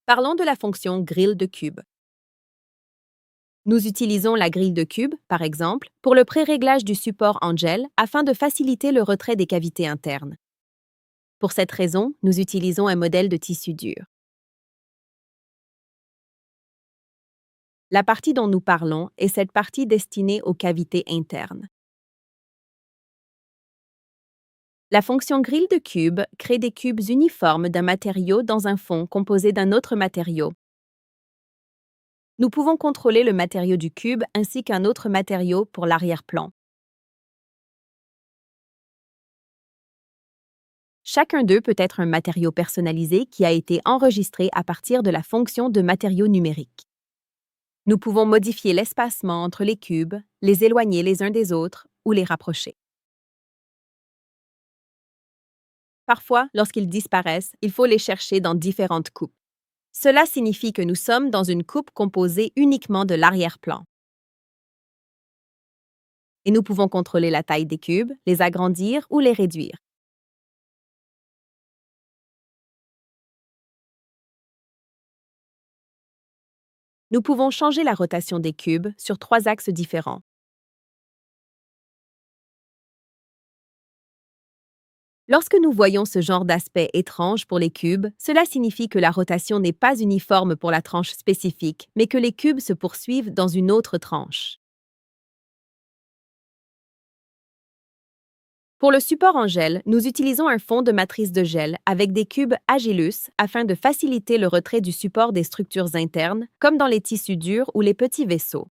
Parlons de la fonction grille de cubes. Nous utilisons la grille de cubes, par exemple, pour le pré-réglage du support en gel afin de faciliter le retrait des cavités internes. Pour cette raison, nous utilisons un modèle de tissu dur. La partie dont nous parlons est cette partie destinée aux cavités internes. La fonction grille de cubes crée des cubes uniformes d'un matériau dans un fond composé d'un autre matériau. Nous pouvons contrôler le matériau du cube ainsi qu'un autre matériau pour l'arrière-plan. Chacun d'eux peut être un matériau personnalisé qui a été enregistré à partir de la fonction de matériau numérique. Nous pouvons modifier l'espacement entre les cubes, les éloigner les uns des autres ou les rapprocher. Parfois, lorsqu'ils disparaissent, il faut les chercher dans différentes coupes. Cela signifie que nous sommes dans une coupe composée uniquement de l'arrière-plan. Et nous pouvons contrôler la taille des cubes, les agrandir ou les réduire. Nous pouvons changer la rotation des cubes sur 3 axes différents. Lorsque nous voyons ce genre d'aspect étrange pour les cubes, cela signifie que la rotation n'est pas uniforme pour la tranche spécifique, mais que les cubes se poursuivent dans une autre tranche. Pour le support en gel, nous utilisons un fond de matrice de gel avec des cubes Agilus afin de faciliter le retrait du support des structures internes, comme dans les tissus durs ou les petits vaisseaux.